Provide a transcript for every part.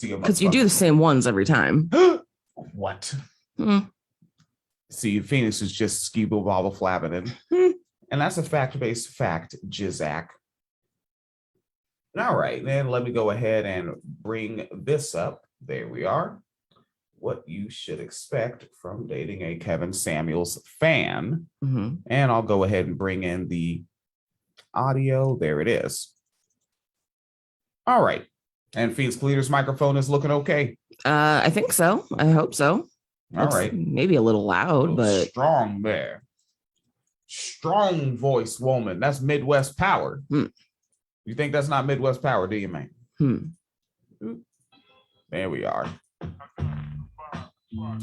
Because you do the same ones every time. What? Hmm. See, Phoenix is just skibo bobble flabbing. And that's a fact-based fact, Jizak. All right, then let me go ahead and bring this up. There we are. What you should expect from dating a Kevin Samuels fan. Mm-hmm. And I'll go ahead and bring in the audio. There it is. All right. And Phoenix Cleaner's microphone is looking okay. I think so. I hope so. All right. Maybe a little loud, but strong there. Strong voice woman. That's Midwest power. You think that's not Midwest power, do you, man? There we are.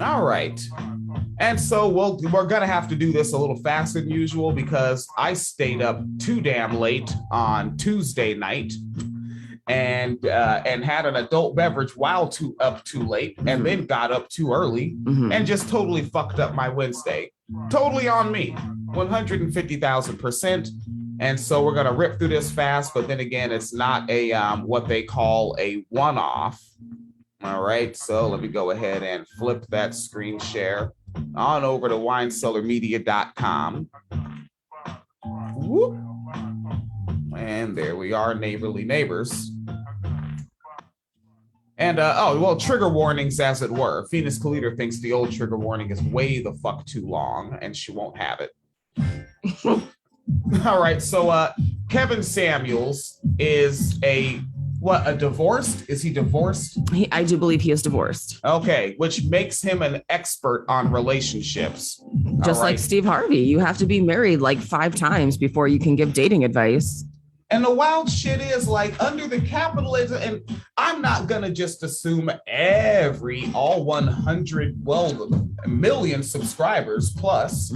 All right. And so we're going to have to do this a little faster than usual because I stayed up too damn late on Tuesday night and had an adult beverage while up too late and then got up too early and just totally fucked up my Wednesday. Totally on me. 150,000%. And so we're going to rip through this fast, but then again, it's not a what they call a one-off. All right, so let me go ahead and flip that screen share on over to winecellarmedia.com. Whoop. And there we are, neighborly neighbors. And, trigger warnings, as it were. Phoenix Kaliter thinks the old trigger warning is way the fuck too long, and she won't have it. All right, so Kevin Samuels is a divorced? Is he divorced? I do believe he is divorced. Okay, which makes him an expert on relationships. Just like Steve Harvey. You have to be married like 5 times before you can give dating advice. And the wild shit is like under the capitalism, and I'm not going to just assume all 100, million subscribers plus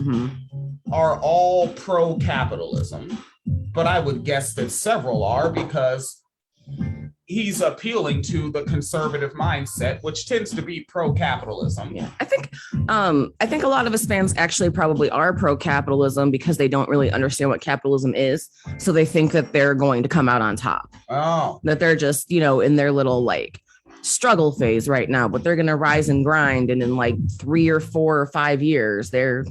are all pro-capitalism. But I would guess that several are because he's appealing to the conservative mindset, which tends to be pro-capitalism. Yeah, I think a lot of his fans actually probably are pro-capitalism because they don't really understand what capitalism is. So they think that they're going to come out on top. Oh, that they're just, in their little like struggle phase right now, but they're going to rise and grind. And in like 3 or 4 or 5 years, they're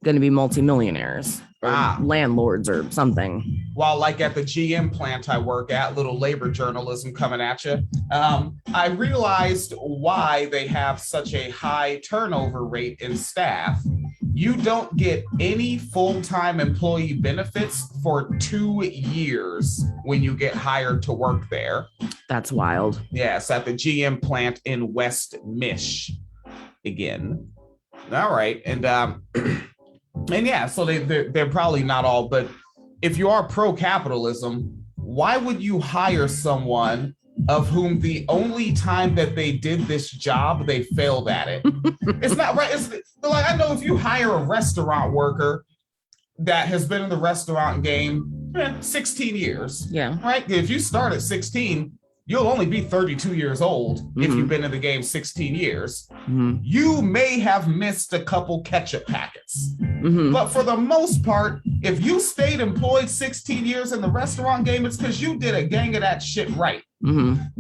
going to be multimillionaires. Or landlords or something. While like at the GM plant I work at, little labor journalism coming at you, I realized why they have such a high turnover rate in staff. You don't get any full-time employee benefits for 2 years when you get hired to work there. That's wild. Yes, at the GM plant in West Mich again. All right. And yeah, so they're probably not all, but if you are pro-capitalism, why would you hire someone of whom the only time that they did this job, they failed at it? It's not right. It's like, I know if you hire a restaurant worker that has been in the restaurant game 16 years, yeah, right? If you start at 16, you'll only be 32 years old if you've been in the game 16 years. You may have missed a couple ketchup packets. But for the most part, if you stayed employed 16 years in the restaurant game, it's because you did a gang of that shit right.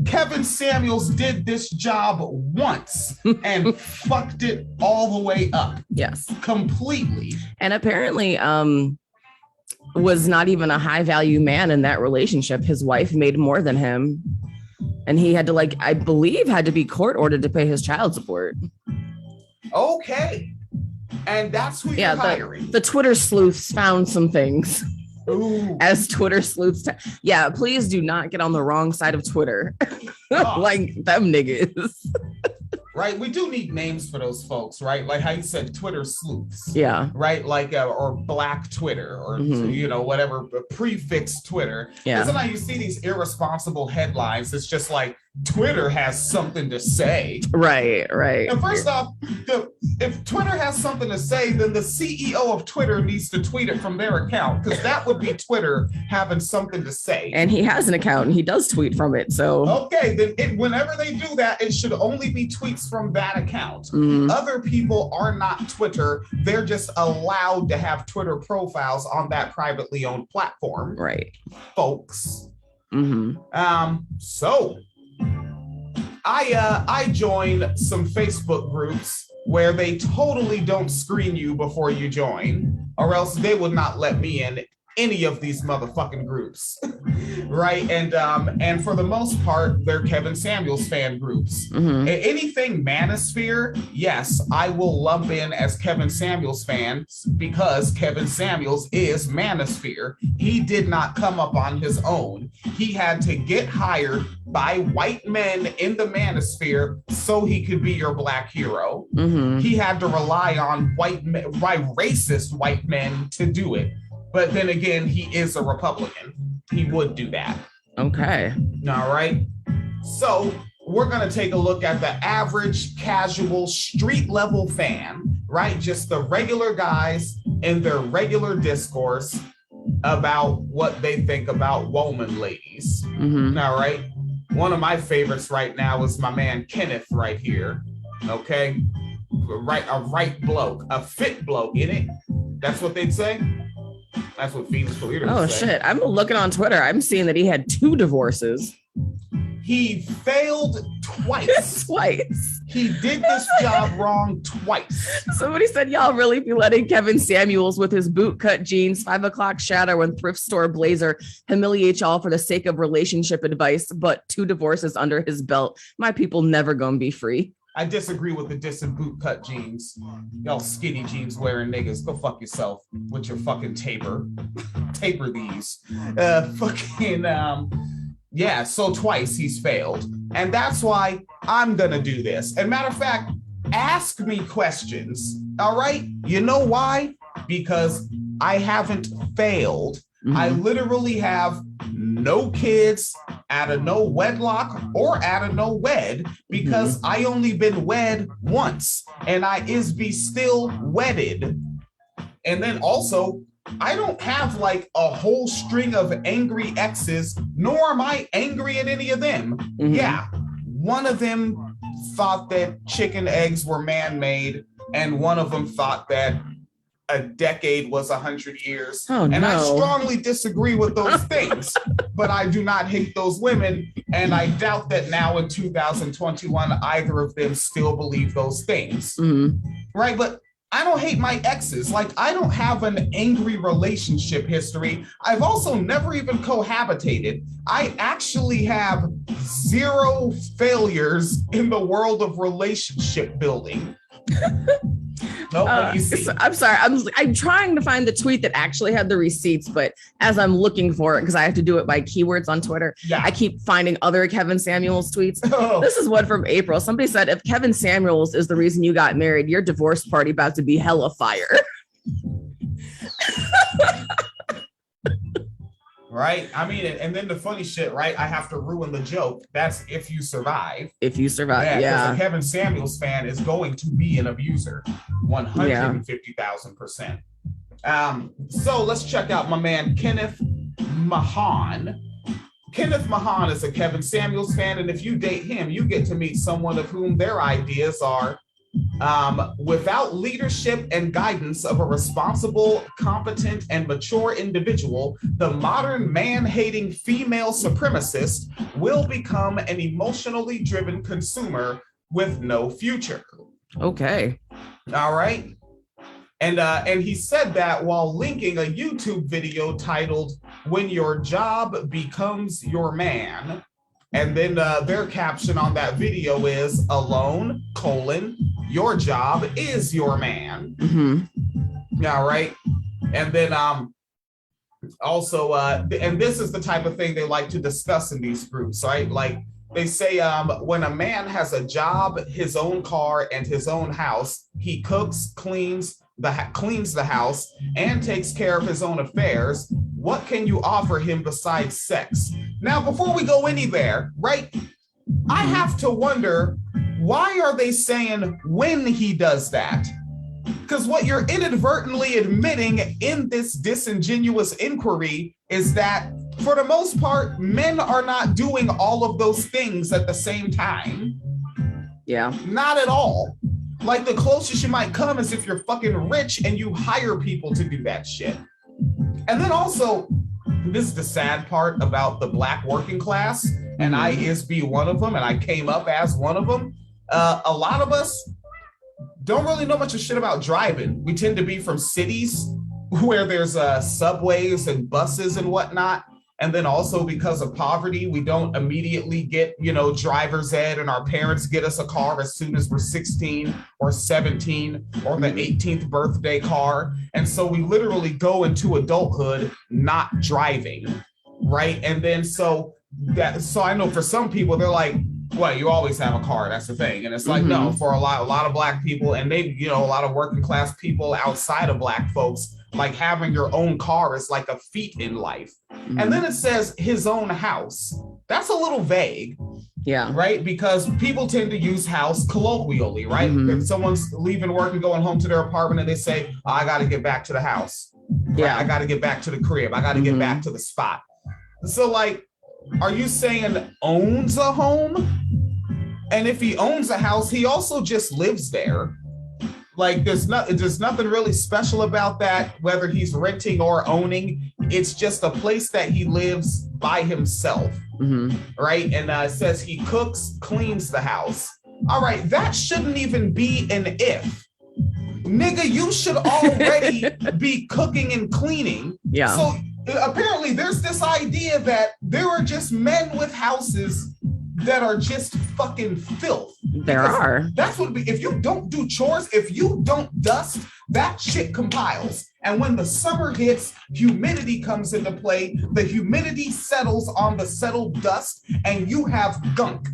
Kevin Samuels did this job once and fucked it all the way up. Yes. Completely. And apparently, was not even a high value man in that relationship. His wife made more than him. And he had to I believe had to be court ordered to pay his child support. Okay. And that's who you're hiring. The Twitter sleuths found some things. Ooh. As Twitter sleuths. Yeah, please do not get on the wrong side of Twitter. Like them niggas. Right. We do need names for those folks, right? Like how you said Twitter sleuths. Yeah. Right. Like, or Black Twitter or, whatever prefix Twitter. Yeah. Sometimes you see these irresponsible headlines. It's just like Twitter has something to say. Right. And first off, if Twitter has something to say, then the CEO of Twitter needs to tweet it from their account because that would be Twitter having something to say. And he has an account and he does tweet from it. So okay, then whenever they do that, it should only be tweets from that account. Other people are not Twitter. They're just allowed to have Twitter profiles on that privately owned platform. Right. Folks. So I join some Facebook groups where they totally don't screen you before you join, or else they would not let me in any of these motherfucking groups. Right. And for the most part, they're Kevin Samuels fan groups. Anything Manosphere, yes, I will lump in as Kevin Samuels fans because Kevin Samuels is Manosphere. He did not come up on his own. He had to get hired by white men in the Manosphere so he could be your Black hero. He had to rely on racist white men to do it. But then again, he is a Republican. He would do that. Okay. All right. So we're going to take a look at the average, casual, street level fan, right? Just the regular guys in their regular discourse about what they think about woman ladies. All right. One of my favorites right now is my man Kenneth right here. Okay. A right bloke, a fit bloke, in it. That's what they'd say. That's what Phoenix Polito would say. Shit. I'm looking on Twitter. I'm seeing that he had 2 divorces. He failed twice. Twice. He did this job wrong twice. Somebody said, y'all really be letting Kevin Samuels with his bootcut jeans, 5 o'clock shadow, and thrift store blazer humiliate y'all for the sake of relationship advice, but 2 divorces under his belt. My people never gonna be free. I disagree with the dissing bootcut jeans. Y'all skinny jeans wearing niggas. Go fuck yourself with your fucking taper. Taper these. Yeah, so twice he's failed. And that's why I'm gonna do this. And matter of fact, ask me questions. All right? You know why? Because I haven't failed. I literally have no kids out of no wedlock or out of no wed because I only been wed once and I is be still wedded. And then also, I don't have like a whole string of angry exes, nor am I angry at any of them. Yeah, one of them thought that chicken eggs were man-made and one of them thought that a decade was 100 years. And I strongly disagree with those things, but I do not hate those women. And I doubt that now in 2021, either of them still believe those things. Right. But I don't hate my exes. Like, I don't have an angry relationship history. I've also never even cohabitated. I actually have 0 failures in the world of relationship building. I'm sorry. I'm trying to find the tweet that actually had the receipts, but as I'm looking for it, because I have to do it by keywords on Twitter, I keep finding other Kevin Samuels tweets. This is one from April. Somebody said, if Kevin Samuels is the reason you got married, your divorce party about to be hella fire. Right? I mean, and then the funny shit, right? I have to ruin the joke. That's if you survive. If you survive, yeah. A Kevin Samuels fan is going to be an abuser, 150,000%. So let's check out my man, Kenneth Mahan. Kenneth Mahan is a Kevin Samuels fan, and if you date him, you get to meet someone of whom their ideas are without leadership and guidance of a responsible, competent, and mature individual, the modern man-hating female supremacist will become an emotionally driven consumer with no future. Okay. All right. And he said that while linking a YouTube video titled "When Your Job Becomes Your Man." And then their caption on that video is alone, your job is your man. All right. And then also, and this is the type of thing they like to discuss in these groups, right? Like they say when a man has a job, his own car, and his own house, he cooks, cleans the house, and takes care of his own affairs. What can you offer him besides sex? Now, before we go anywhere, right, I have to wonder, why are they saying when he does that? Because what you're inadvertently admitting in this disingenuous inquiry is that, for the most part, men are not doing all of those things at the same time. Yeah. Not at all. Like, the closest you might come is if you're fucking rich and you hire people to do that shit. And then also, this is the sad part about the Black working class. and I is one of them, and I came up as one of them. A lot of us don't really know much of shit about driving. We tend to be from cities where there's subways and buses and whatnot. And then also because of poverty, we don't immediately get, driver's ed, and our parents get us a car as soon as we're 16 or 17 or the 18th birthday car. And so we literally go into adulthood not driving, right? And then so I know for some people, they're like, well, you always have a car. That's the thing. And it's like, no, for a lot of Black people, and maybe, a lot of working class people outside of Black folks, like having your own car is like a feat in life. And then it says his own house. That's a little vague. Yeah. Right? Because people tend to use house colloquially, right? If someone's leaving work and going home to their apartment and they say, oh, I got to get back to the house. Right? Yeah. I got to get back to the crib. I got to get back to the spot. So like, are you saying owns a home? And if he owns a house, he also just lives there. Like there's nothing really special about that, whether he's renting or owning. It's just a place that he lives by himself, right? And it says he cooks, cleans the house. All right, that shouldn't even be an if. Nigga, you should already be cooking and cleaning. Yeah. So apparently there's this idea that there are just men with houses that are just fucking filth. That's what if you don't do chores, if you don't dust, that shit compiles. And when the summer hits, humidity comes into play. The humidity settles on the settled dust, and you have gunk.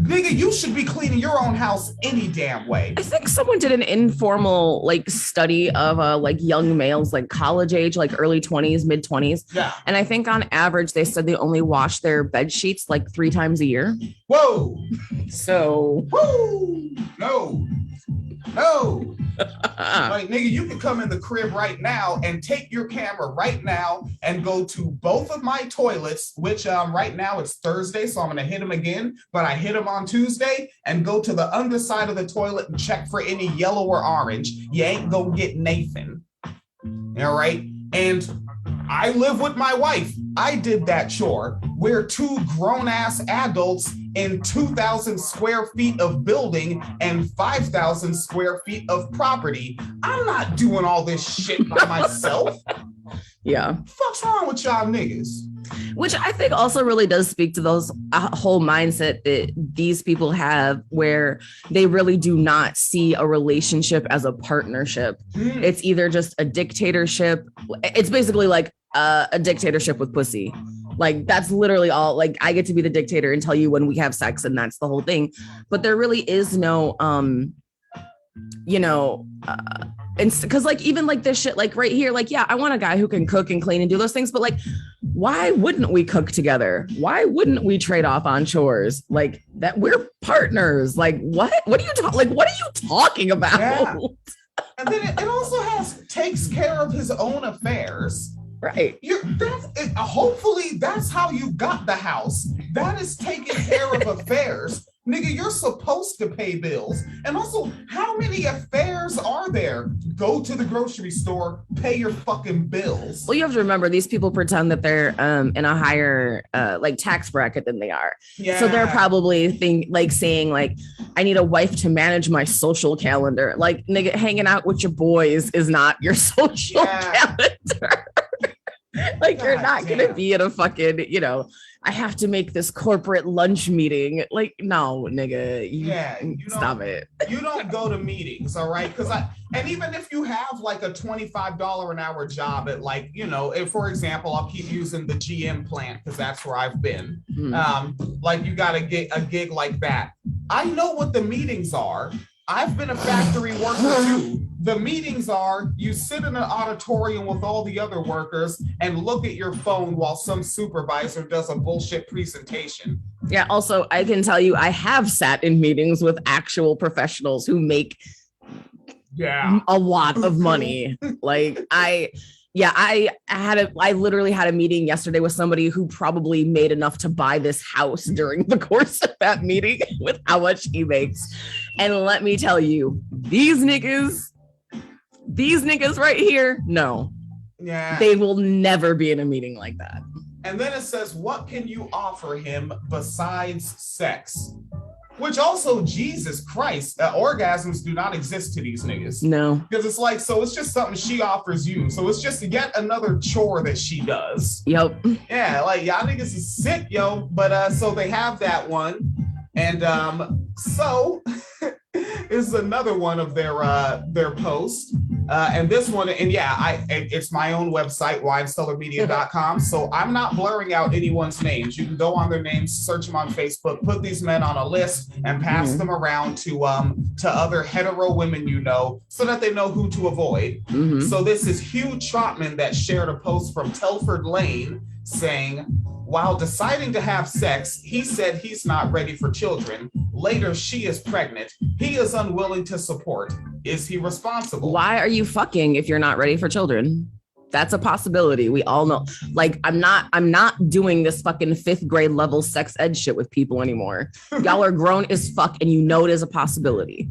Nigga, you should be cleaning your own house any damn way. I think someone did an informal study of young males, college age, early 20s, mid 20s. Yeah. And I think on average they said they only wash their bed sheets 3 times a year. Whoa. So woo. No. Nigga, you can come in the crib right now and take your camera right now and go to both of my toilets, which right now it's Thursday, so I'm gonna hit them again, but I hit them on Tuesday, and go to the underside of the toilet and check for any yellow or orange. You ain't gonna get Nathan. All right. And I live with my wife. I did that chore. We're 2 grown-ass adults in 2,000 square feet of building and 5,000 square feet of property. I'm not doing all this shit by myself. Yeah. Fuck's wrong with y'all niggas? Which I think also really does speak to those whole mindset that these people have, where they really do not see a relationship as a partnership. It's either just a dictatorship. It's basically like a dictatorship with pussy. That's literally all. I get to be the dictator and tell you when we have sex, and that's the whole thing. But there really is no, and because even this shit, right here, yeah, I want a guy who can cook and clean and do those things, but why wouldn't we cook together? Why wouldn't we trade off on chores? That we're partners. What are you what are you talking about? Yeah. And then it also takes care of his own affairs. Right. Hopefully that's how you got the house. That is taking care of affairs. Nigga, you're supposed to pay bills. And also, how many affairs are there? Go to the grocery store, pay your fucking bills. Well, you have to remember, these people pretend that they're in a higher tax bracket than they are. Yeah. So they're probably saying I need a wife to manage my social calendar. Nigga, hanging out with your boys is not your social calendar. You're not going to be in a fucking, I have to make this corporate lunch meeting. No, nigga, you stop it. You don't go to meetings, all right? And even if you have a $25 an hour job at if, for example, I'll keep using the GM plant because that's where I've been. You got to get a gig like that. I know what the meetings are. I've been a factory worker too. The meetings are you sit in an auditorium with all the other workers and look at your phone while some supervisor does a bullshit presentation. Yeah. Also, I can tell you, I have sat in meetings with actual professionals who make a lot of money. I literally had a meeting yesterday with somebody who probably made enough to buy this house during the course of that meeting with how much he makes. And let me tell you, these niggas right here, no. Yeah. They will never be in a meeting like that. And then it says, what can you offer him besides sex? Which also, Jesus Christ, orgasms do not exist to these niggas. No. Because it's like, so it's just something she offers you. So it's just yet another chore that she does. Yep. Yeah, like y'all niggas is sick, yo. But so they have that one. And so is another one of their posts. And this one, and yeah, it's my own website, winecellarmedia.com. So I'm not blurring out anyone's names. You can go on their names, search them on Facebook, put these men on a list, and pass them around to other hetero women you know, so that they know who to avoid. So this is Hugh Trotman that shared a post from Telford Lane saying, while deciding to have sex, he said he's not ready for children. Later, she is pregnant. He is unwilling to support. Is he responsible? Why are you fucking if you're not ready for children? That's a possibility. We all know. Like, I'm not doing this fucking 5th grade level sex ed shit with people anymore. Y'all are grown as fuck and you know it is a possibility.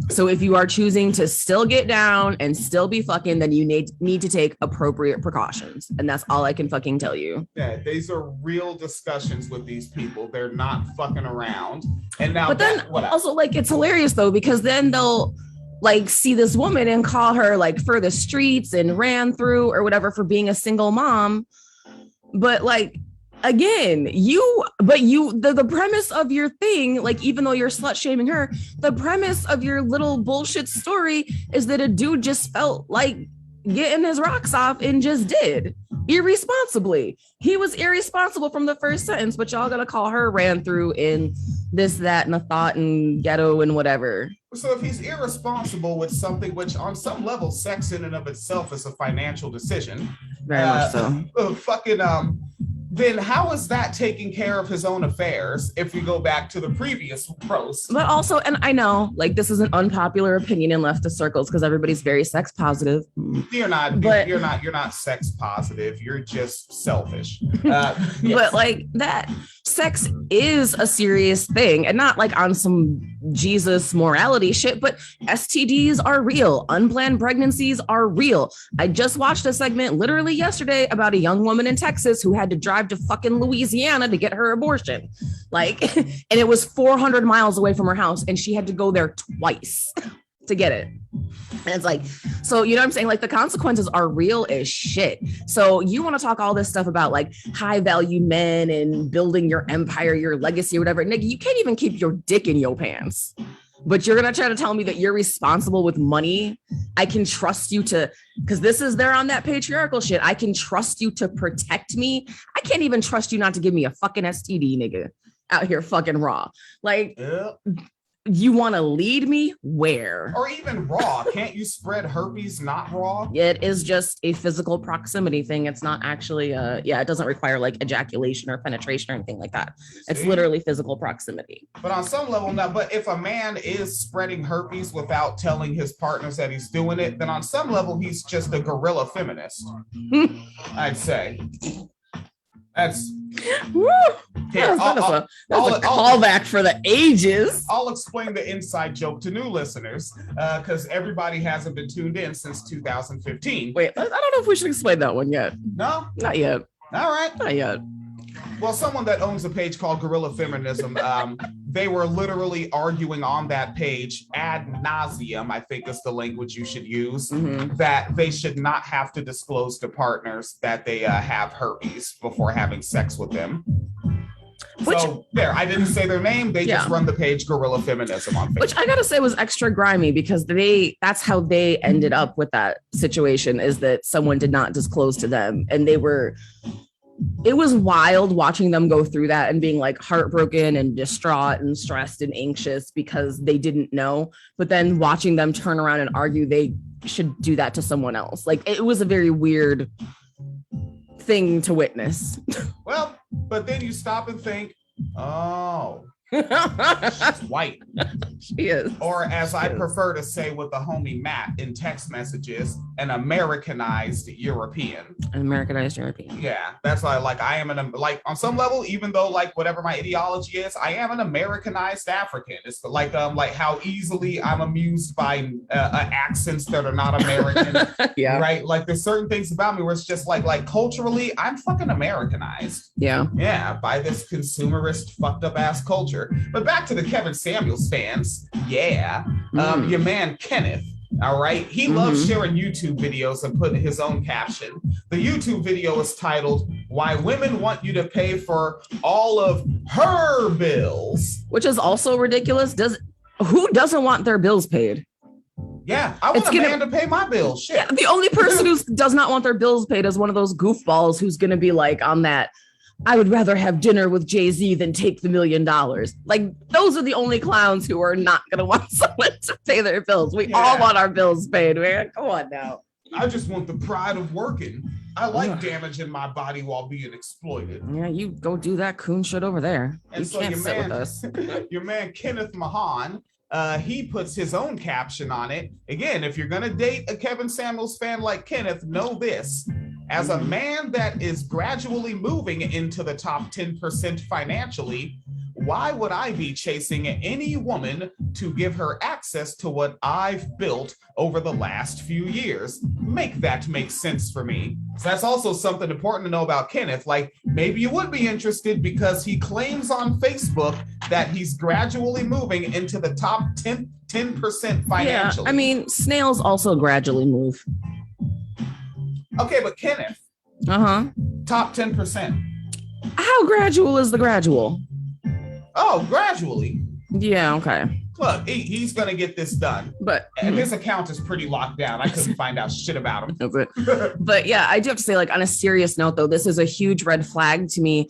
So if you are choosing to still get down and still be fucking, then you need to take appropriate precautions. And that's all I can fucking tell you. Yeah, these are real discussions with these people. They're not fucking around. And now, but then also, like, it's hilarious though, because then they'll like see this woman and call her like for the streets and ran through or whatever for being a single mom. But like, again, the premise of your thing, like, even though you're slut shaming her, the premise of your little bullshit story is that a dude just felt like getting his rocks off and just did irresponsibly. He was irresponsible from the first sentence, but y'all gotta call her ran through in this, that, and a thought and ghetto and whatever. So if he's irresponsible with something, which on some level, sex in and of itself is a financial decision. Very much so. Then how is that taking care of his own affairs if we go back to the previous post? But also, and I know, like, this is an unpopular opinion in leftist circles because everybody's very sex positive. You're not sex positive. You're just selfish. Yes. But like, that sex is a serious thing, and not like on some Jesus morality shit, but STDs are real. Unplanned pregnancies are real. I just watched a segment literally yesterday about a young woman in Texas who had to drive to fucking Louisiana to get her abortion. Like, and it was 400 miles away from her house, and she had to go there twice to get it. And it's like, so, you know what I'm saying? Like, the consequences are real as shit. So you want to talk all this stuff about like high value men and building your empire, your legacy or whatever. Nigga, you can't even keep your dick in your pants, but you're going to try to tell me that you're responsible with money. I can trust you to, because they're on that patriarchal shit. I can trust you to protect me. I can't even trust you not to give me a fucking STD, nigga, out here fucking raw. Like, yeah. You want to lead me where? Or even raw. Can't you spread herpes not raw? It is just a physical proximity thing. It's not actually it doesn't require like ejaculation or penetration or anything like that. It's literally physical proximity. But on some level now, but if a man is spreading herpes without telling his partners that he's doing it, then on some level he's just a guerrilla feminist. I'd say. That's woo! Here, that was a callback for the ages. I'll explain the inside joke to new listeners because everybody hasn't been tuned in since 2015. Wait, I don't know if we should explain that one yet. No? Not yet. All right. Not yet. Well, someone that owns a page called Guerrilla Feminism, they were literally arguing on that page ad nauseum, I think is the language you should use, that they should not have to disclose to partners that they have herpes before having sex with them. I didn't say their name. They just run the page Guerrilla Feminism on Facebook. Which I gotta say was extra grimy because that's how they ended up with that situation, is that someone did not disclose to them. And it was wild watching them go through that and being like heartbroken and distraught and stressed and anxious because they didn't know. But then watching them turn around and argue they should do that to someone else. Like, it was a very weird thing to witness. Well, but then you stop and think, oh, She's white. She is. Or as I prefer to say with the homie Matt in text messages, an Americanized European. An Americanized European. Yeah, that's why I am like on some level, even though like whatever my ideology is, I am an Americanized African. It's like how easily I'm amused by accents that are not American. Yeah. Right. Like there's certain things about me where it's just like culturally, I'm fucking Americanized. Yeah. Yeah, by this consumerist fucked up ass culture. But back to the Kevin Samuels fans. Yeah. Your man Kenneth. All right. He loves sharing YouTube videos and putting his own caption. The YouTube video is titled "Why Women Want You to Pay for All of Her Bills," which is also ridiculous. Who doesn't want their bills paid? Yeah, I want a man to pay my bills. Shit. Yeah, the only person who does not want their bills paid is one of those goofballs who's going to be like on that, I would rather have dinner with Jay-Z than take the $1 million. Like, those are the only clowns who are not going to want someone to pay their bills. We all want our bills paid, man. Come on now. I just want the pride of working. I like damaging my body while being exploited. Yeah, you go do that coon shit over there. And you can't sit with us. Your man, Kenneth Mahan, he puts his own caption on it. Again, if you're going to date a Kevin Samuels fan like Kenneth, know this. As a man that is gradually moving into the top 10% financially, why would I be chasing any woman to give her access to what I've built over the last few years? Make that make sense for me. So that's also something important to know about Kenneth. Like, maybe you would be interested because he claims on Facebook that he's gradually moving into the top 10% financially. Yeah, I mean, snails also gradually move. Okay, but Kenneth, top 10%. How gradual is the gradual? Oh, gradually. Yeah, okay. Look, he's going to get this done. And his account is pretty locked down. I couldn't find out shit about him. That's it. But yeah, I do have to say, like, on a serious note, though, this is a huge red flag to me,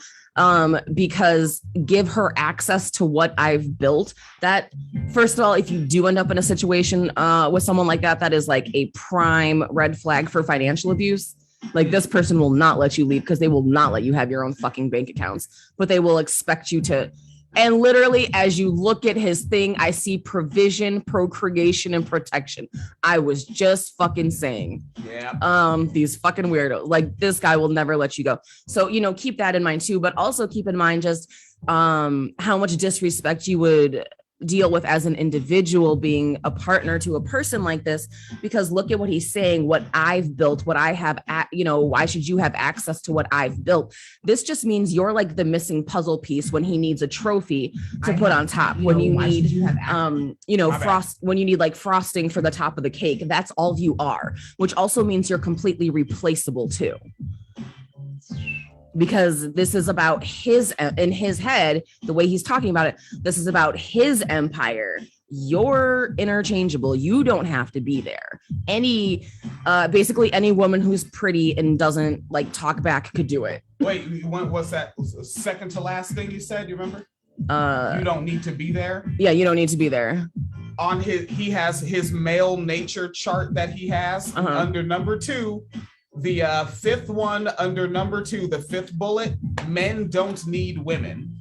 because give her access to what I've built. That, first of all, if you do end up in a situation with someone like that, that is like a prime red flag for financial abuse. Like, this person will not let you leave because they will not let you have your own fucking bank accounts, but they will expect you to. And literally, as you look at his thing, I see provision, procreation, and protection. I was just fucking saying. Yeah. These fucking weirdos. Like, this guy will never let you go. So, keep that in mind too. But also keep in mind just how much disrespect you would deal with as an individual being a partner to a person like this, because look at what he's saying, what I've built, what I have, why should you have access to what I've built? This just means you're like the missing puzzle piece when he needs a trophy to put on top, when you need, when you need like frosting for the top of the cake. That's all you are, which also means you're completely replaceable too. Because this is about in his head, the way he's talking about it, this is about his empire. You're interchangeable. You don't have to be there. Basically any woman who's pretty and doesn't like talk back could do it. Wait, what's that second to last thing you said? You remember? You don't need to be there. Yeah, you don't need to be there. He has his male nature chart that he has under number 2. The fifth one under number 2, the fifth bullet, men don't need women.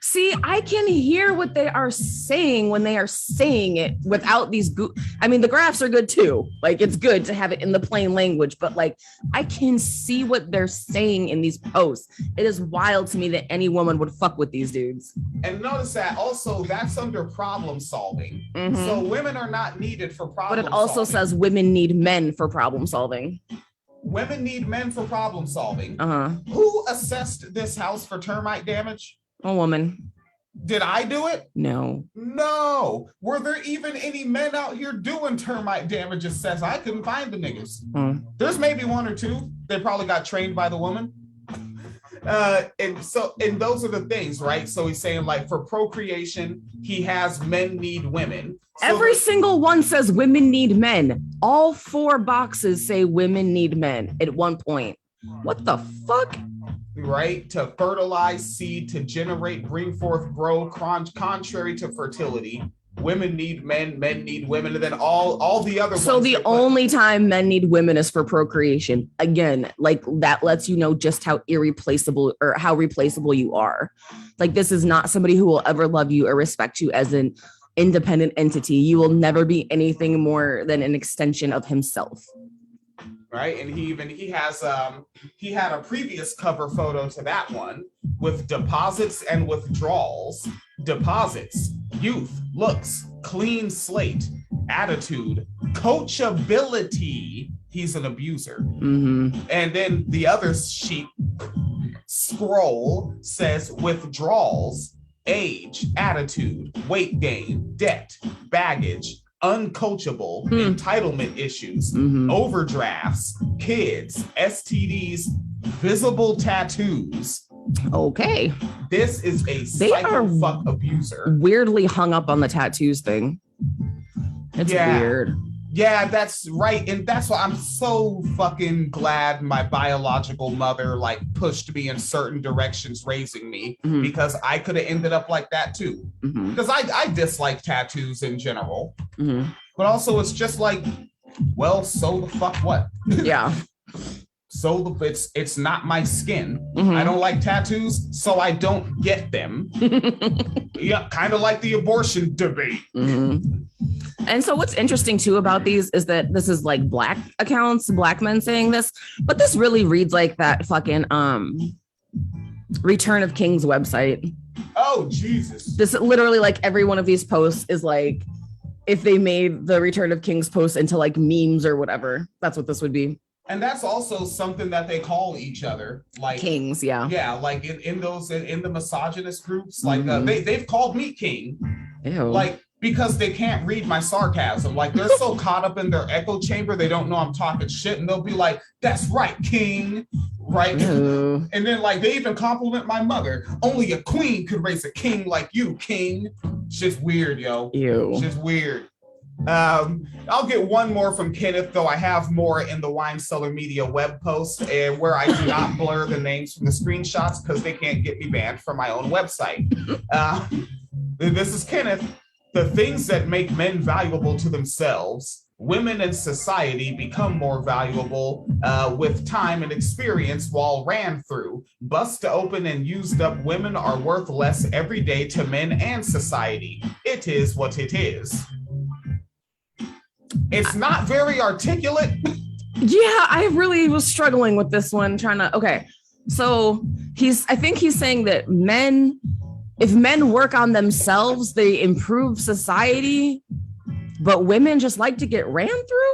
See, I can hear what they are saying when they are saying it without these. The graphs are good too. Like, it's good to have it in the plain language, but like, I can see what they're saying in these posts. It is wild to me that any woman would fuck with these dudes. And notice that also that's under problem solving. So women are not needed for problem solving. But it also says women need men for problem solving. Women need men for problem solving. Who assessed this house for termite damage? A woman. Did I do it? No. Were there even any men out here doing termite damage assess? I couldn't find the niggas. There's maybe one or two. They probably got trained by the woman. And those are the things, right? So he's saying, like, for procreation, he has men need women. So every single one says women need men. All 4 boxes say women need men at one point. What the fuck? Right? To fertilize seed, to generate, bring forth, grow, contrary to fertility. women need men, men need women, and then all the other so the only time men need women is for procreation. Again, like that lets you know just how irreplaceable or how replaceable you are. Like this is not somebody who will ever love you or respect you as an independent entity. You will never be anything more than an extension of himself. Right, and he had a previous cover photo to that one with deposits and withdrawals. Deposits, youth, looks, clean slate, attitude, coachability. He's an abuser. Mm-hmm. And then the other sheet scroll says withdrawals, age, attitude, weight gain, debt, baggage, uncoachable, entitlement issues, overdrafts, kids, STDs, visible tattoos. Okay. This is a psycho fuck abuser. Weirdly hung up on the tattoos thing. It's weird. Yeah, that's right. And that's why I'm so fucking glad my biological mother like pushed me in certain directions raising me, because I could have ended up like that too. Because I dislike tattoos in general. But also it's just like, well, so the fuck what? Yeah. So it's not my skin. I don't like tattoos, so I don't get them. Yeah, kind of like the abortion debate. And so what's interesting too about these is that this is like black accounts, black men saying this, but this really reads like that fucking Return of Kings website. Oh, Jesus. This literally like every one of these posts is like, if they made the Return of Kings post into like memes or whatever, that's what this would be. And that's also something that they call each other, like kings. Yeah, like in the misogynist groups, like they've called me king. Ew. Like because they can't read my sarcasm. Like they're so caught up in their echo chamber, they don't know I'm talking shit, and they'll be like, "That's right, king." Right. Ew. And then like they even compliment my mother. Only a queen could raise a king like you, king. Shit's weird, yo. Ew. Shit's weird. I'll get one more from Kenneth, though I have more in the Wine Cellar Media web post, and where I do not blur the names from the screenshots because they can't get me banned from my own website. This is Kenneth. The things that make men valuable to themselves, women in society become more valuable with time and experience while ran through. Bust open and used up women are worth less every day to men and society. It is what it is. It's not very articulate. Yeah, I really was struggling with this one, okay. So I think he's saying that if men work on themselves, they improve society, but women just like to get ran through.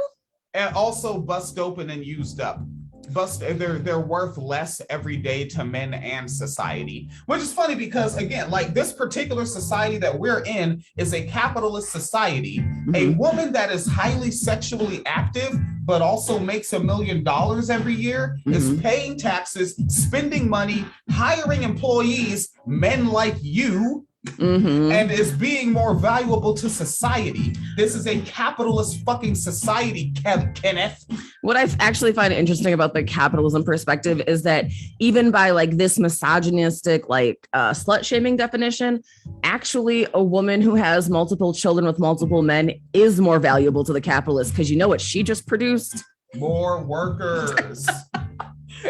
And also bust open and used up. They're worth less every day to men and society, which is funny because again, like this particular society that we're in is a capitalist society. A woman that is highly sexually active but also makes $1 million every year is paying taxes, spending money, hiring employees, men like you, and is being more valuable to society. This is a capitalist fucking society, Kenneth. What I actually find interesting about the capitalism perspective is that even by like this misogynistic, like slut shaming definition, actually a woman who has multiple children with multiple men is more valuable to the capitalist because you know what she just produced? More workers.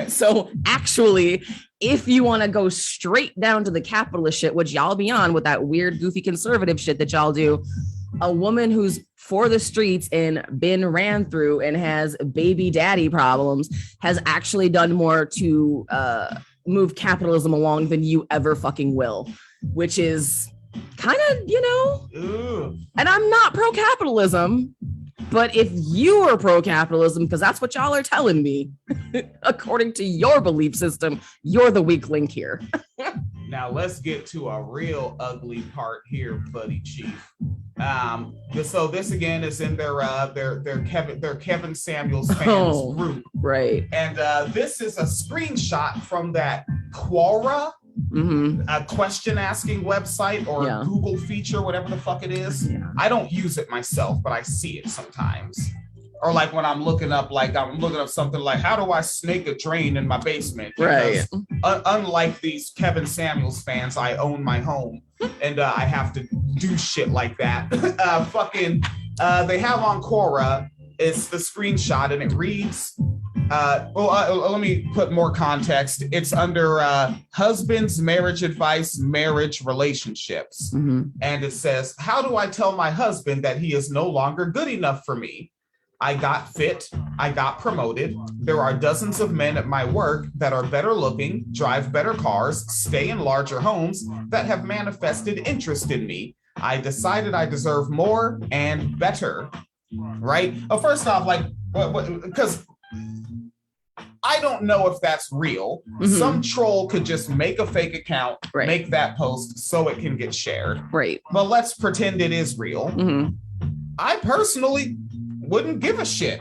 So actually, if you want to go straight down to the capitalist shit, which y'all be on with that weird, goofy conservative shit that y'all do, a woman who's for the streets and been ran through and has baby daddy problems has actually done more to move capitalism along than you ever fucking will, which is kind of, and I'm not pro-capitalism. But if you are pro-capitalism, because that's what y'all are telling me, according to your belief system, you're the weak link here. Now let's get to a real ugly part here, buddy chief. So this again is in their Kevin Samuels fans group, right? And this is a screenshot from that Quora. A question asking website or a Google feature, whatever the fuck it is. I don't use it myself, but I see it sometimes. Or like when I'm looking up something like, how do I snake a drain in my basement? Because unlike these Kevin Samuels fans, I own my home and I have to do shit like that. They have on Quora, it's the screenshot, and it reads, let me put more context. It's under husbands, marriage advice, marriage relationships. And it says, how do I tell my husband that he is no longer good enough for me? I got fit. I got promoted. There are dozens of men at my work that are better looking, drive better cars, stay in larger homes, that have manifested interest in me. I decided I deserve more and better. Right? First off, like, because I don't know if that's real. Some troll could just make a fake account, make that post so it can get shared. Right. But let's pretend it is real. I personally wouldn't give a shit.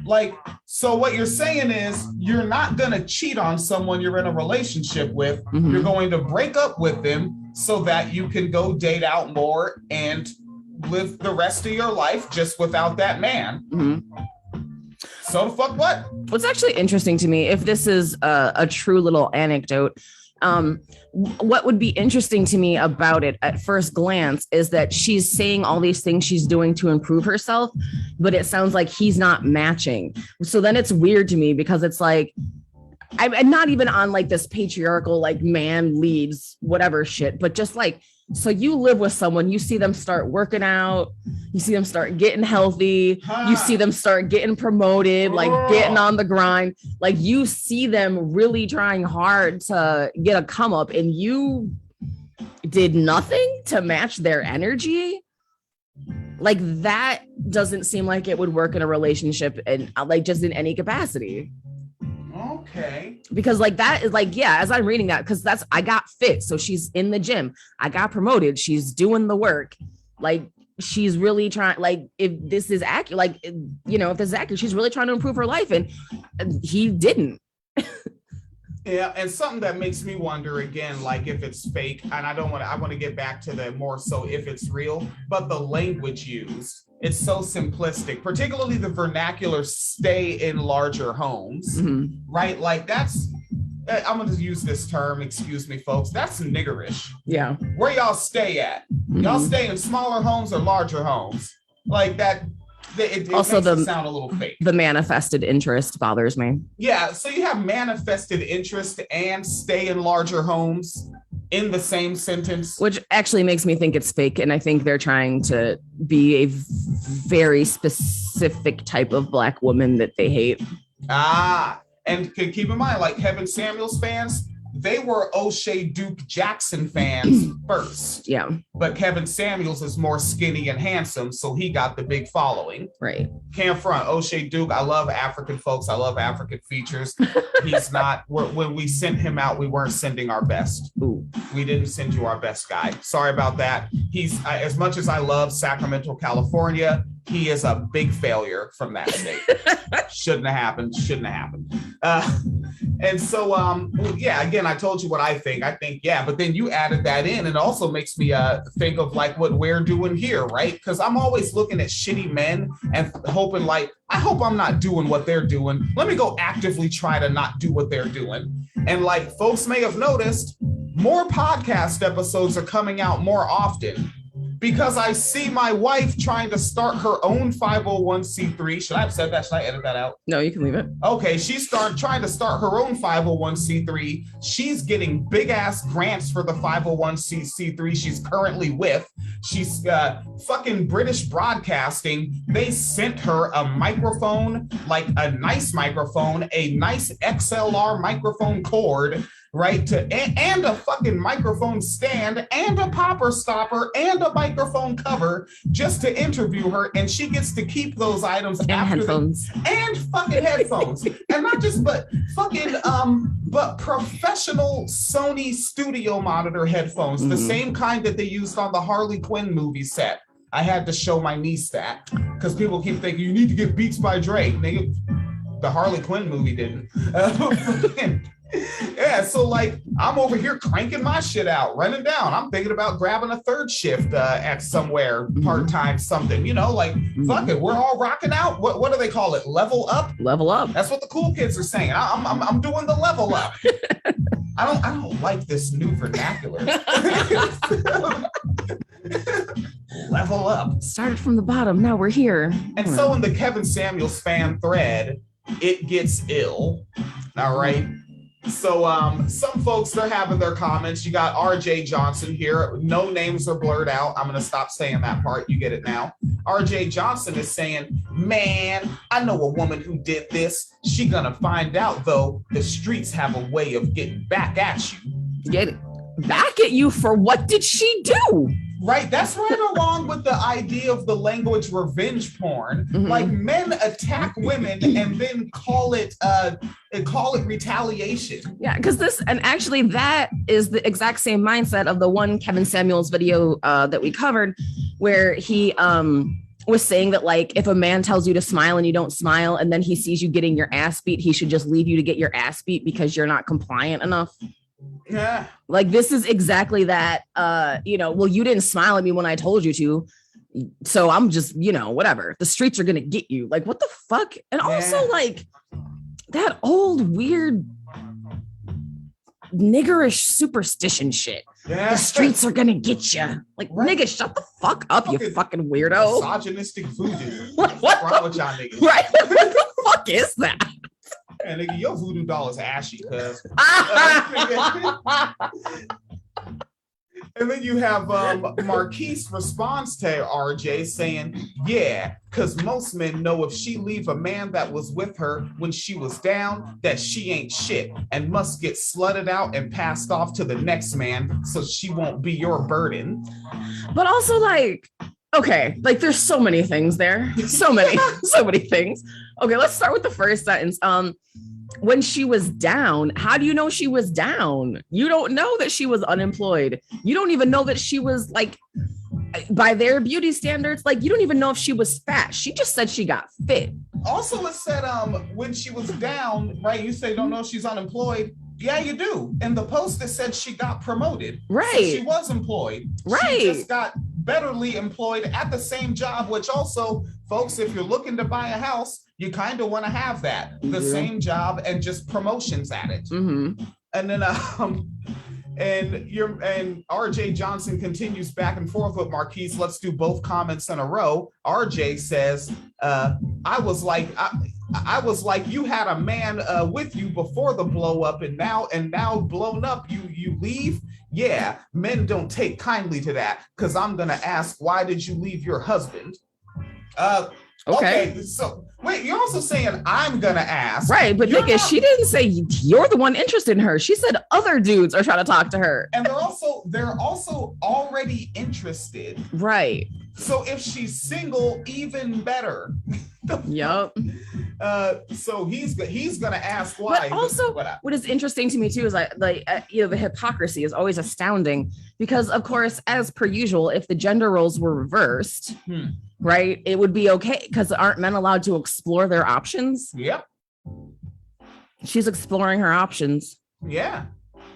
Like, so what you're saying is you're not going to cheat on someone you're in a relationship with. You're going to break up with them so that you can go date out more and live the rest of your life just without that man. So the fuck what? What's actually interesting to me, if this is a true little anecdote, what would be interesting to me about it at first glance is that she's saying all these things she's doing to improve herself, but it sounds like he's not matching. So then it's weird to me because it's like, I'm not even on like this patriarchal, like man leads, whatever shit, but just like, so you live with someone, you see them start working out, you see them start getting healthy, you see them start getting promoted, like getting on the grind, like you see them really trying hard to get a come up, and you did nothing to match their energy. Like that doesn't seem like it would work in a relationship, and like just in any capacity. Okay. Because like that is like, yeah, as I'm reading that, because that's, I got fit. So she's in the gym. I got promoted. She's doing the work. Like she's really trying, like if this is accurate, like, you know, if this is accurate, she's really trying to improve her life, and he didn't. Yeah, and something that makes me wonder again, like if it's fake, and I want to get back to the more so if it's real, but the language used, it's so simplistic, particularly the vernacular stay in larger homes, right? Like that's, I'm going to use this term, excuse me, folks, that's niggerish. Yeah. Where y'all stay at? Y'all stay in smaller homes or larger homes? Like that. It also makes it sound a little fake. The manifested interest bothers me. Yeah, so you have manifested interest and stay in larger homes in the same sentence, which actually makes me think it's fake, and I think they're trying to be a very specific type of Black woman that they hate. And keep in mind, like Kevin Samuels fans, they were O'Shea Duke Jackson fans first. Yeah. But Kevin Samuels is more skinny and handsome, so he got the big following. Right. Can't front. O'Shea Duke, I love African folks. I love African features. He's not, when we sent him out, we weren't sending our best. Ooh. We didn't send you our best guy. Sorry about that. He's, as much as I love Sacramento, California, he is a big failure from that state. Shouldn't have happened. And so, yeah, again, I told you what I think. I think, yeah, but then you added that in, and it also makes me think of like what we're doing here, right? Because I'm always looking at shitty men and hoping like, I hope I'm not doing what they're doing. Let me go actively try to not do what they're doing. And like folks may have noticed, more podcast episodes are coming out more often, because I see my wife trying to start her own 501c3. Should I have said that? Should I edit that out? No, you can leave it. Okay, she's trying to start her own 501c3. She's getting big ass grants for the 501c3 she's currently with. She's fucking British Broadcasting. They sent her a microphone, like a nice microphone, a nice XLR microphone cord, right? And a fucking microphone stand and a popper stopper and a microphone cover just to interview her, and she gets to keep those items and after headphones and fucking headphones. And not just but professional Sony studio monitor headphones, the same kind that they used on the Harley Quinn movie set. I had to show my niece that because people keep thinking you need to get Beats by Dre. The Harley Quinn movie didn't. Yeah, so like I'm over here cranking my shit out, running down. I'm thinking about grabbing a third shift at somewhere, part-time something, you know, like fuck it, we're all rocking out. What do they call it? Level up? Level up. That's what the cool kids are saying. I'm doing the level up. I don't like this new vernacular. Level up. Started from the bottom. Now we're here. And so in the Kevin Samuels fan thread, it gets ill. All right. So some folks, they're having their comments. You got RJ Johnson here. No names are blurred out. I'm going to stop saying that part. You get it now. RJ Johnson is saying, man, I know a woman who did this. She going to find out, though. The streets have a way of getting back at you. Get back at you for what did she do? Right, that's right along with the idea of the language revenge porn. Mm-hmm. Like men attack women and then call it retaliation. Yeah, because actually that is the exact same mindset of the one Kevin Samuels video that we covered, where he was saying that like if a man tells you to smile and you don't smile, and then he sees you getting your ass beat, he should just leave you to get your ass beat because you're not compliant enough. Yeah. Like this is exactly that, well, you didn't smile at me when I told you to. So I'm just, whatever. The streets are going to get you. Like, what the fuck? And also like that old weird niggerish superstition shit. Yeah. The streets are going to get you. Like, nigga, shut the fuck up, you fucking weirdo. Misogynistic voodoo. What's wrong with y'all niggas? Right. What the fuck is that? And nigga, your voodoo doll is ashy, cuz. And then you have Marquise responds to RJ saying, yeah, because most men know if she leave a man that was with her when she was down, that she ain't shit and must get slutted out and passed off to the next man so she won't be your burden. But also like, okay, like there's so many things there. So many things. Okay, let's start with the first sentence. When she was down, how do you know she was down? You don't know that she was unemployed. You don't even know that she was like, by their beauty standards, like you don't even know if she was fat. She just said she got fit. Also, it said when she was down, right? You say don't know if she's unemployed. Yeah, you do. In the post, it said she got promoted. Right. So she was employed. Right. She just got betterly employed at the same job, which also, folks, if you're looking to buy a house, you kind of want to have that, the same job and just promotions at it. Mm-hmm. And then, and RJ Johnson continues back and forth with Marquise. Let's do both comments in a row. RJ says, I was like, you had a man with you before the blow up, and now blown up, you leave. Yeah, men don't take kindly to that because I'm gonna ask, why did you leave your husband? Okay, so wait, you're also saying I'm gonna ask, right? But nigga, she didn't say you're the one interested in her. She said other dudes are trying to talk to her, and they're also already interested, right? So if she's single, even better. Yep. So he's gonna ask why. But also, what is interesting to me too is the hypocrisy is always astounding because, of course, as per usual, if the gender roles were reversed, right, it would be okay because aren't men allowed to explore their options? Yep. She's exploring her options. Yeah.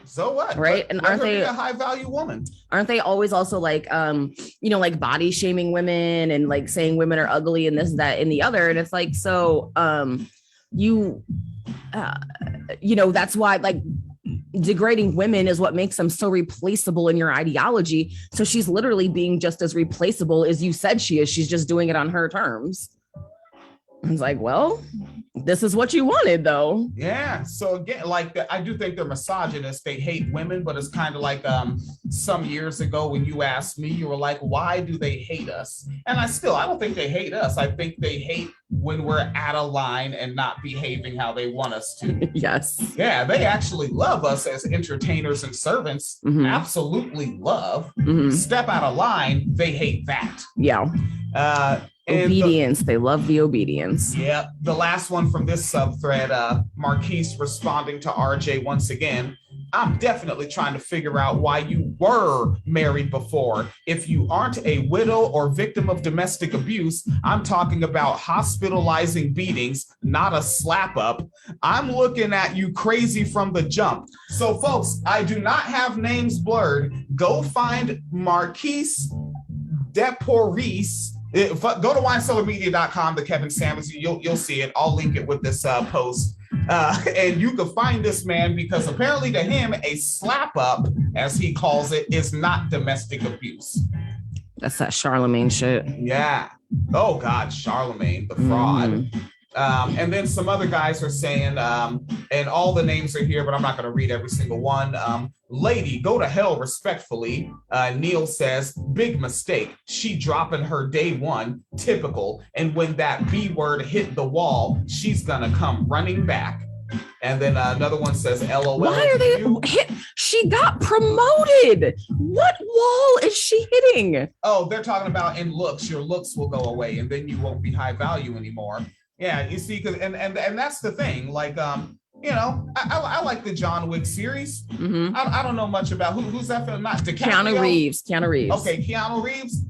So what? Right. And aren't they a high value woman? Aren't they always also like, like body shaming women and like saying women are ugly and this, that, and the other. And it's like, so, that's why like degrading women is what makes them so replaceable in your ideology. So she's literally being just as replaceable as you said she is. She's just doing it on her terms. It's like, well, this is what you wanted, though. Yeah. So again, like I do think they're misogynist. They hate women, but it's kind of like some years ago when you asked me, you were like, why do they hate us? And I don't think they hate us. I think they hate when we're at a line and not behaving how they want us to. Yes. Yeah, they actually love us as entertainers and servants. Mm-hmm. Absolutely love. Mm-hmm. Step out of line, they hate that. Yeah. Obedience. They love the obedience. Yeah. The last one from this sub-thread, Marquise responding to RJ once again. I'm definitely trying to figure out why you were married before. If you aren't a widow or victim of domestic abuse, I'm talking about hospitalizing beatings, not a slap up. I'm looking at you crazy from the jump. So folks, I do not have names blurred. Go find Marquise Deporis. Go to winecellarmedia.com, the Kevin Samuels, you'll see it. I'll link it with this post. And you can find this man because apparently to him, a slap up, as he calls it, is not domestic abuse. That's that Charlemagne shit. Yeah. Oh God, Charlemagne, the fraud. And then some other guys are saying, and all the names are here, but I'm not going to read every single one. Lady, go to hell respectfully. Neil says, big mistake. She dropping her day one, typical. And when that B word hit the wall, she's going to come running back. And then another one says, LOL. Why are they hit? She got promoted. What wall is she hitting? Oh, they're talking about in looks. Your looks will go away and then you won't be high value anymore. Yeah, you see, because and that's the thing. Like, you know, I like the John Wick series. I don't know much about who's that film. Not DiCaprio. Keanu Reeves. Okay, Keanu Reeves.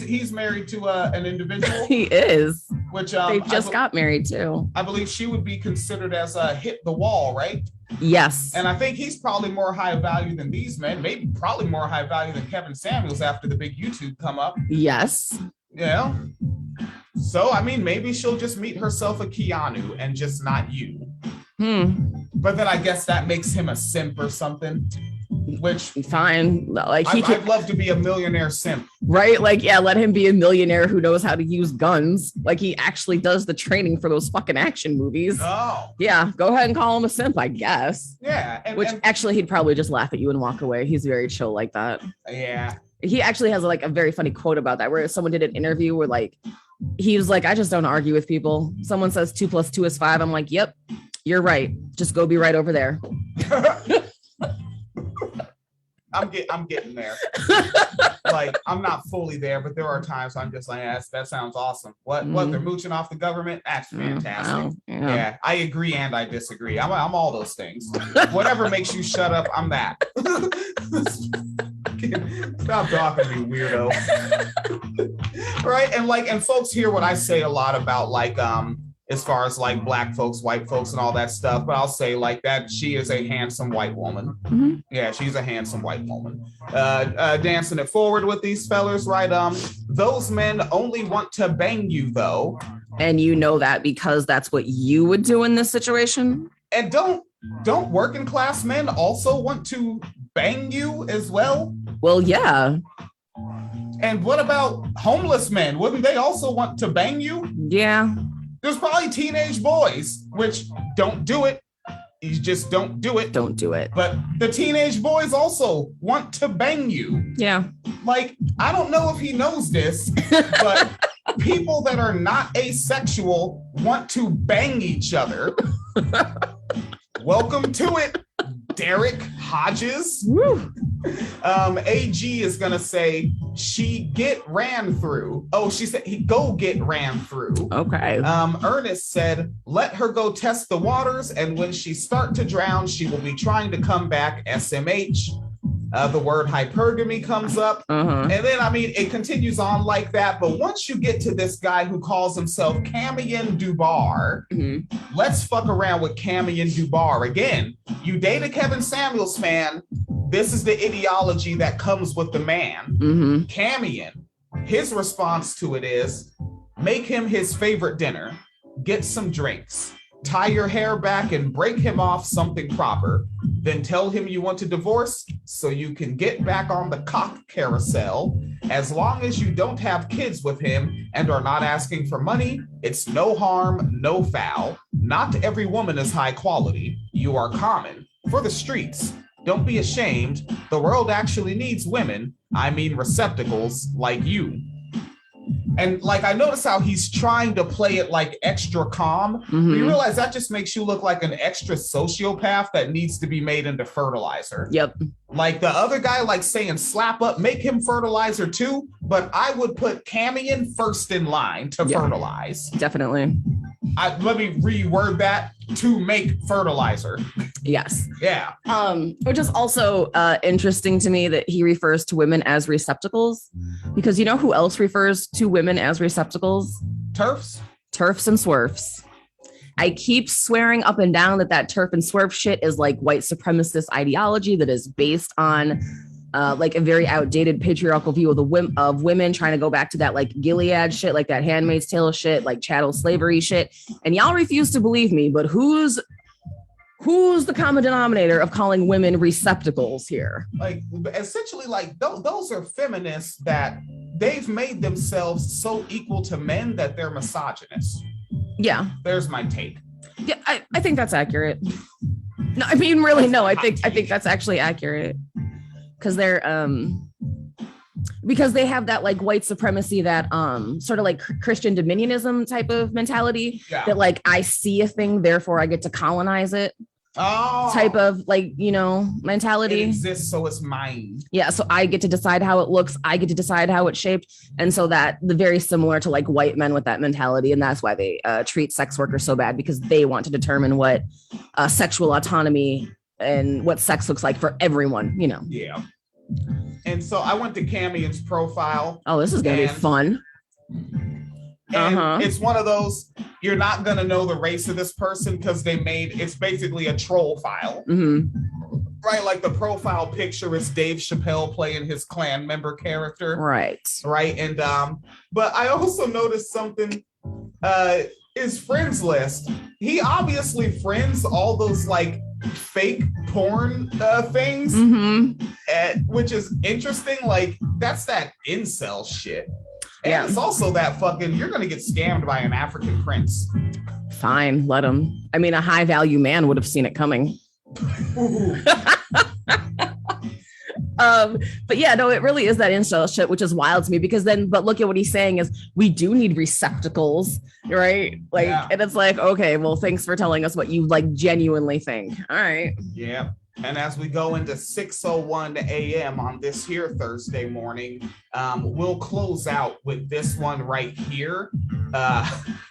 He's married to an individual. He is. Which they just got married too. I believe she would be considered as a hit the wall, right? Yes. And I think he's probably more high value than these men. Maybe probably more high value than Kevin Samuels after the big YouTube come up. Yes. Yeah. So, I mean, maybe she'll just meet herself a Keanu and just not you. But then I guess that makes him a simp or something, which fine. Like I'd love to be a millionaire simp. Right? Like, yeah, let him be a millionaire who knows how to use guns. Like he actually does the training for those fucking action movies. Oh. Yeah, go ahead and call him a simp, I guess. Yeah. Which actually he'd probably just laugh at you and walk away. He's very chill like that. Yeah. He actually has like a very funny quote about that where someone did an interview where like he was like, I just don't argue with people. Someone says 2 + 2 is 5. I'm like, yep, you're right. Just go be right over there. I'm getting there. Like I'm not fully there, but there are times I'm just like, that sounds awesome. What they're mooching off the government? That's fantastic. Wow. Yeah, I agree and I disagree. I'm all those things. Whatever makes you shut up, I'm that. Stop talking to me, weirdo. Right? And folks hear what I say a lot about like as far as like black folks, white folks, and all that stuff. But I'll say like that she is a handsome white woman. Yeah, she's a handsome white woman. Dancing it forward with these fellers, right? Those men only want to bang you though. And you know that because that's what you would do in this situation. And don't working class men also want to bang you as well? Well, yeah. And what about homeless men? Wouldn't they also want to bang you? Yeah. There's probably teenage boys, which don't do it. You just don't do it. Don't do it. But the teenage boys also want to bang you. Yeah. Like, I don't know if he knows this, but people that are not asexual want to bang each other. Welcome to it, Derek Hodges. Woo. AG is gonna say she get ran through. Oh, she said he go get ran through. Okay. Ernest said let her go test the waters, and when she start to drown, she will be trying to come back. SMH. The word hypergamy comes up. And then, I mean, it continues on like that. But once you get to this guy who calls himself Camion Dubar, let's fuck around with Camion Dubar. Again, you date a Kevin Samuels fan. This is the ideology that comes with the man. Camion, his response to it is make him his favorite dinner, get some drinks, tie your hair back and break him off something proper. Then tell him you want to divorce so you can get back on the cock carousel. As long as you don't have kids with him and are not asking for money, it's no harm, no foul. Not every woman is high quality. You are common for the streets. Don't be ashamed. The world actually needs women. I mean receptacles like you. And like, I notice how he's trying to play it like extra calm. You realize that just makes you look like an extra sociopath that needs to be made into fertilizer. Yep. Like the other guy, like saying slap up, make him fertilizer too. But I would put Camion first in line to fertilize. Definitely. Let me reword that, to make fertilizer. Yes. Yeah. Which is also interesting to me that he refers to women as receptacles, because you know who else refers to women as receptacles? Turfs and swerfs. I keep swearing up and down that turf and swerf shit is like white supremacist ideology that is based on like a very outdated patriarchal view of women, trying to go back to that like Gilead shit, like that Handmaid's Tale shit, like chattel slavery shit. And y'all refuse to believe me, but whose Who's the common denominator of calling women receptacles here? Like, essentially, like those are feminists that they've made themselves so equal to men that they're misogynist. Yeah. There's my take. Yeah, I think that's accurate. No, I mean, really, no, I think that's actually accurate. Because because they have that like white supremacy, that sort of like Christian dominionism type of mentality, that like I see a thing, therefore I get to colonize it. Type of like, mentality. It exists, so it's mine. Yeah, so I get to decide how it looks, I get to decide how it's shaped. And so that the very similar to like white men with that mentality, and that's why they treat sex workers so bad, because they want to determine what sexual autonomy and what sex looks like for everyone, Yeah. And so I went to Camion's profile. Oh, this is gonna be fun. And it's one of those, you're not going to know the race of this person because it's basically a troll file. Right? Like the profile picture is Dave Chappelle playing his Klan member character. Right. And, but I also noticed something, his friends list. He obviously friends all those like fake porn things, which is interesting. Like that's that incel shit. And it's also that fucking, you're going to get scammed by an African prince. Fine, let him. I mean, a high value man would have seen it coming. But yeah, no, it really is that incel shit, which is wild to me, because but look at what he's saying is we do need receptacles, right? Like, and it's like, okay, well, thanks for telling us what you like genuinely think. All right. Yeah. And as we go into 6:01 a.m. on this here Thursday morning, we'll close out with this one right here,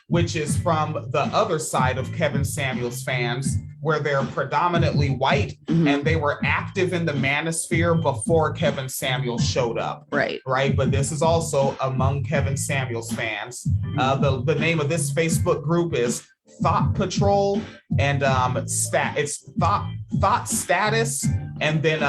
which is from the other side of Kevin Samuels fans, where they're predominantly white and they were active in the manosphere before Kevin Samuels showed up. Right. But this is also among Kevin Samuels fans. The name of this Facebook group is Thought Patrol, and it's thought status, and then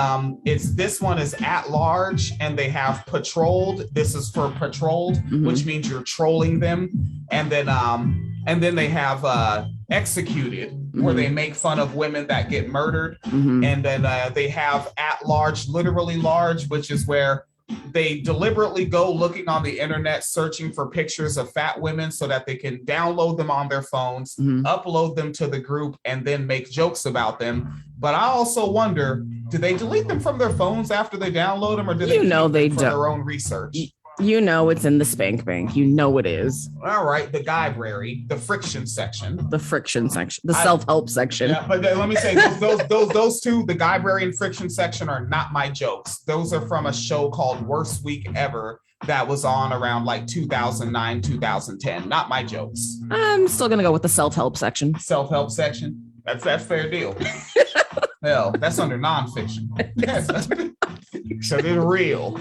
this one is at large, and they have patrolled. This is for patrolled, which means you're trolling them, and then they have executed, where they make fun of women that get murdered, and then they have at large, literally large, which is where they deliberately go looking on the internet, searching for pictures of fat women so that they can download them on their phones, upload them to the group, and then make jokes about them. But I also wonder, do they delete them from their phones after they download them, or do they keep them for their own research? It's in the spank bank. It is. All right, the library, the friction section, the self-help section. Yeah, but let me say, those two, the library and friction section, are not my jokes. Those are from a show called Worst Week Ever that was on around like 2009, 2010. Not my jokes. I'm still gonna go with the self-help section. Self-help section. That's fair deal. Hell, that's under nonfiction. So they're real.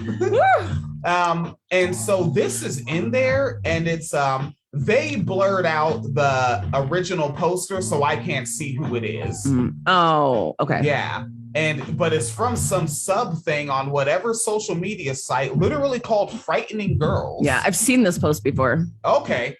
And so this is in there, and it's they blurred out the original poster, so I can't see who it is. Oh, okay. Yeah. But it's from some sub thing on whatever social media site, literally called Frightening Girls. Yeah, I've seen this post before. Okay.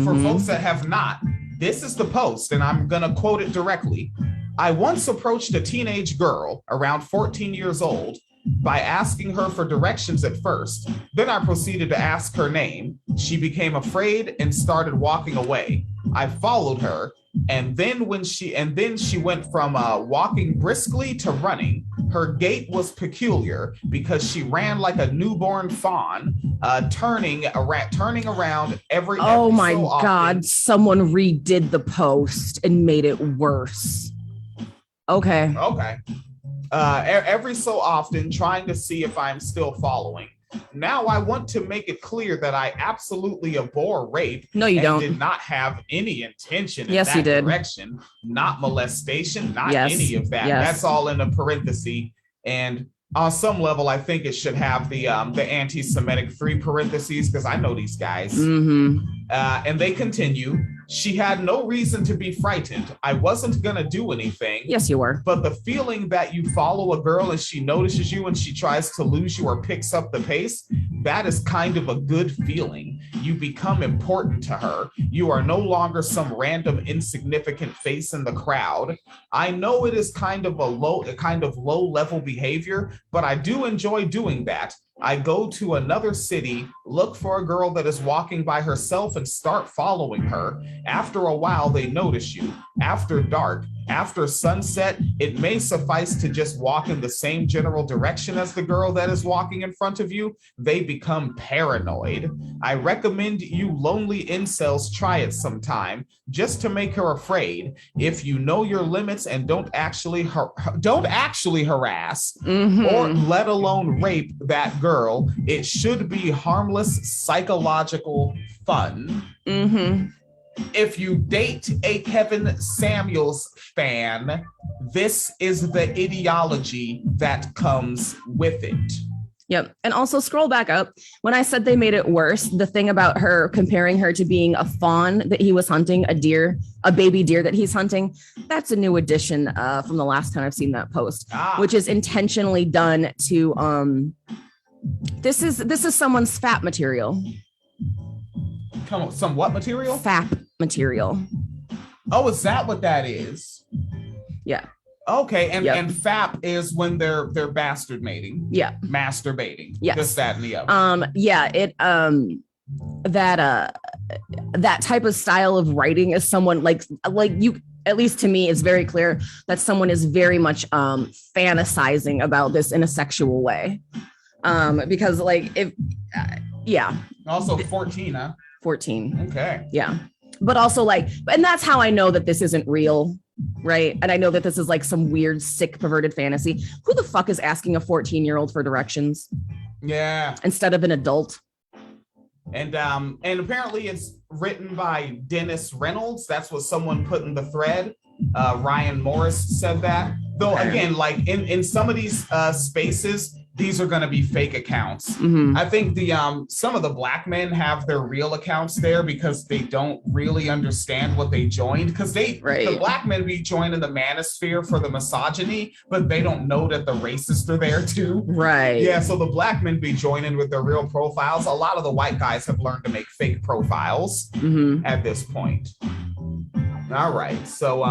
For folks that have not, this is the post, and I'm gonna quote it directly. I once approached a teenage girl around 14 years old by asking her for directions at first. Then I proceeded to ask her name. She became afraid and started walking away. I followed her, and then she went from walking briskly to running. Her gait was peculiar because she ran like a newborn fawn, turning around every. Oh my so God! Someone redid the post and made it worse. Okay. Every so often, trying to see if I'm still following. Now I want to make it clear that I absolutely abhor rape. No, you don't. Did not have any intention in yes, that you did. direction. Not molestation, not any of that. Yes. That's all in a parenthesis. And on some level, I think it should have the anti-Semitic 3 parentheses, because I know these guys. And they continue. She had no reason to be frightened. I wasn't going to do anything. Yes, you were. But the feeling that you follow a girl and she notices you and she tries to lose you or picks up the pace, that is kind of a good feeling. You become important to her. You are no longer some random insignificant face in the crowd. I know it is kind of low level behavior, but I do enjoy doing that. I go to another city, look for a girl that is walking by herself and start following her. After a while, they notice you. After dark, after sunset, it may suffice to just walk in the same general direction as the girl that is walking in front of you. They become paranoid. I recommend you lonely incels try it sometime just to make her afraid. If you know your limits and don't actually harass or let alone rape that girl, it should be harmless psychological fun. If you date a Kevin Samuels fan, this is the ideology that comes with it. Yep. And also scroll back up. When I said they made it worse, the thing about her comparing her to being a fawn that he was hunting, a baby deer that he's hunting, that's a new addition from the last time I've seen that post, which is intentionally done to this is someone's FAP material. Some what material? FAP material. Oh, is that what that is? Yeah. Okay, and FAP is when they're bastard mating. Yeah. Masturbating. Yes. Just that and the other. Yeah, it that type of style of writing is someone like you, at least to me, it's very clear that someone is very much fantasizing about this in a sexual way. Because like if yeah. Also 14, huh? 14. Okay. Yeah. But also like, and that's how I know that this isn't real, right? And I know that this is like some weird, sick, perverted fantasy. Who the fuck is asking a 14-year-old for directions? Yeah. Instead of an adult. And apparently it's written by Dennis Reynolds. That's what someone put in the thread. Ryan Morris said that. Though again, like in some of these spaces, these are going to be fake accounts. I think some of the black men have their real accounts there because they don't really understand what they joined. Because the black men be joining the manosphere for the misogyny, but they don't know that the racists are there too. Right. Yeah. So the black men be joining with their real profiles. A lot of the white guys have learned to make fake profiles at this point. All right. So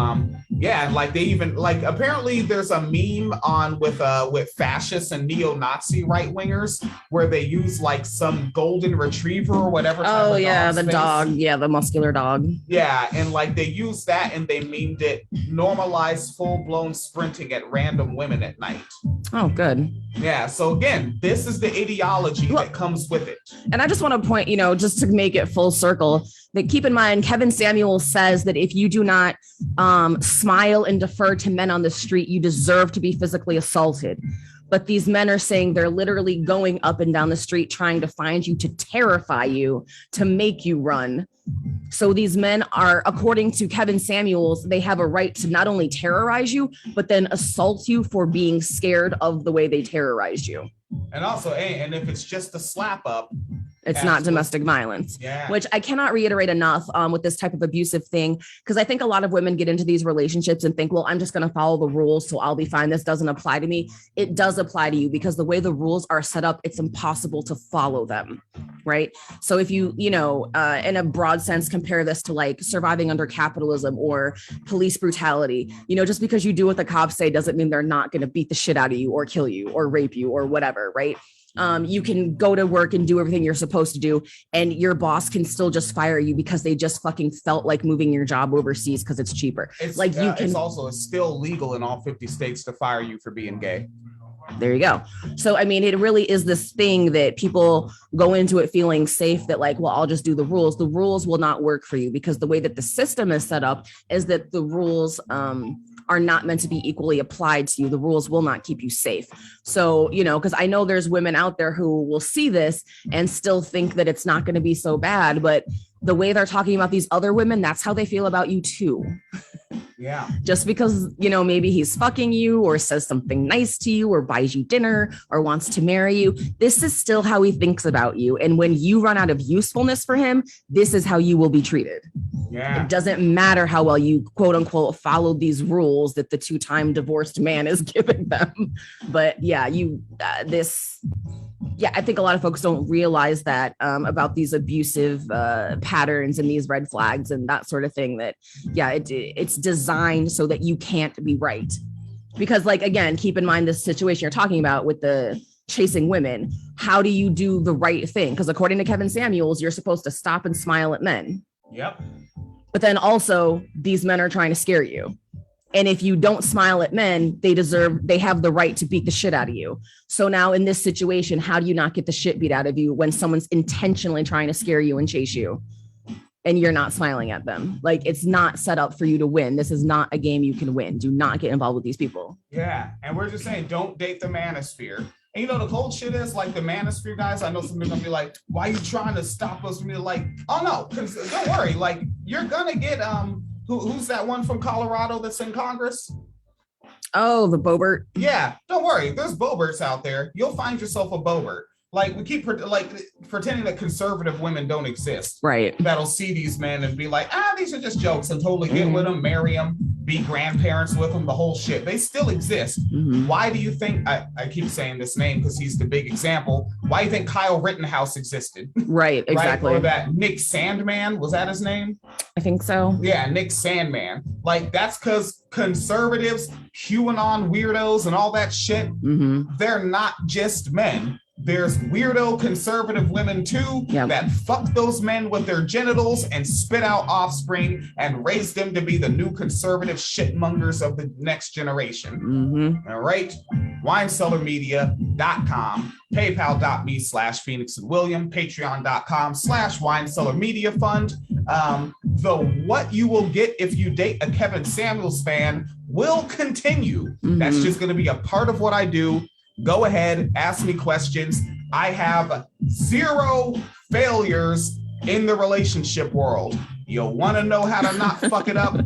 yeah, like they even like apparently there's a meme on with fascists and neo-Nazi right-wingers where they use like some golden retriever or whatever. Oh yeah, the dog. Yeah, the muscular dog. Yeah, and like they use that and they memed it normalized full-blown sprinting at random women at night. Oh, good. Yeah. So again, this is the ideology that comes with it. And I just want to point, just to make it full circle, that keep in mind, Kevin Samuel says that if you do not smile and defer to men on the street, you deserve to be physically assaulted. But these men are saying they're literally going up and down the street trying to find you, to terrify you, to make you run. So these men are, according to Kevin Samuels, they have a right to not only terrorize you, but then assault you for being scared of the way they terrorized you. And also, and if it's just a slap up, it's not domestic violence, which I cannot reiterate enough with this type of abusive thing, because I think a lot of women get into these relationships and think, well, I'm just going to follow the rules, so I'll be fine. This doesn't apply to me. It does apply to you because the way the rules are set up, it's impossible to follow them. Right. So if you, in a broad sense, compare this to like surviving under capitalism or police brutality, just because you do what the cops say doesn't mean they're not going to beat the shit out of you or kill you or rape you or whatever. Right. You can go to work and do everything you're supposed to do, and your boss can still just fire you because they just fucking felt like moving your job overseas because it's cheaper. It's also still legal in all 50 states to fire you for being gay. There you go. So, I mean, it really is this thing that people go into it feeling safe that like, well, I'll just do the rules. The rules will not work for you because the way that the system is set up is that the rules are not meant to be equally applied to you. The rules will not keep you safe. So, because I know there's women out there who will see this and still think that it's not going to be so bad. But the way they're talking about these other women, that's how they feel about you too. Yeah. Just because, you know, maybe he's fucking you or says something nice to you or buys you dinner or wants to marry you, this is still how he thinks about you. And when you run out of usefulness for him, this is how you will be treated. Yeah. It doesn't matter how well you, quote unquote, followed these rules that the 2-time divorced man is giving them. But yeah, I think a lot of folks don't realize that about these abusive patterns and these red flags and that sort of thing, that, yeah, it's designed so that you can't be right. Because, like, again, keep in mind this situation you're talking about with the chasing women. How do you do the right thing? Because according to Kevin Samuels, you're supposed to stop and smile at men. Yep. But then also these men are trying to scare you. And if you don't smile at men, they have the right to beat the shit out of you. So now in this situation, how do you not get the shit beat out of you when someone's intentionally trying to scare you and chase you and you're not smiling at them? Like, it's not set up for you to win. This is not a game you can win. Do not get involved with these people. Yeah. And we're just saying, don't date the manosphere. And you know, the cold shit is, like, the manosphere guys, I know some people are gonna be like, why are you trying to stop us from being like, oh no, because don't worry, like, you're gonna get who's that one from Colorado that's in Congress? Oh, the Boebert. Yeah, don't worry. There's Boeberts out there. You'll find yourself a Boebert. Like, we keep pretending that conservative women don't exist. Right. That'll see these men and be like, these are just jokes, and totally get with them, marry them, be grandparents with them, the whole shit. They still exist. Mm-hmm. Why do you think, I keep saying this name because he's the big example. Why do you think Kyle Rittenhouse existed? Right, exactly. Right? Or that Nick Sandman, was that his name? I think so. Yeah, Nick Sandman. Like, that's because conservatives, QAnon weirdos, and all that shit, they're not just men. There's weirdo conservative women too that fuck those men with their genitals and spit out offspring and raise them to be the new conservative shitmongers of the next generation. All right. WineCellarMedia.com, PayPal.me/Phoenix and William, Patreon.com/WineCellarMedia Fund. What you will get if you date a Kevin Samuels fan will continue. That's just going to be a part of what I do. Go ahead, ask me questions. I have 0 failures in the relationship world. You want to know how to not fuck it up?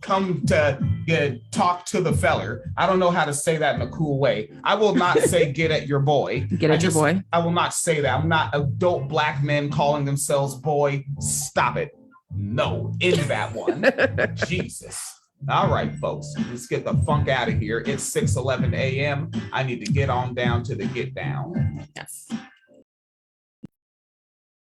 Come to talk to the feller. I don't know how to say that in a cool way. I will not say get at your boy. Your boy. I will not say that. I'm not adult black men calling themselves boy. Stop it. No, in that one. Jesus. All right, folks, let's get the funk out of here. It's 6:11 a.m. I need to get on down to the get down. Yes.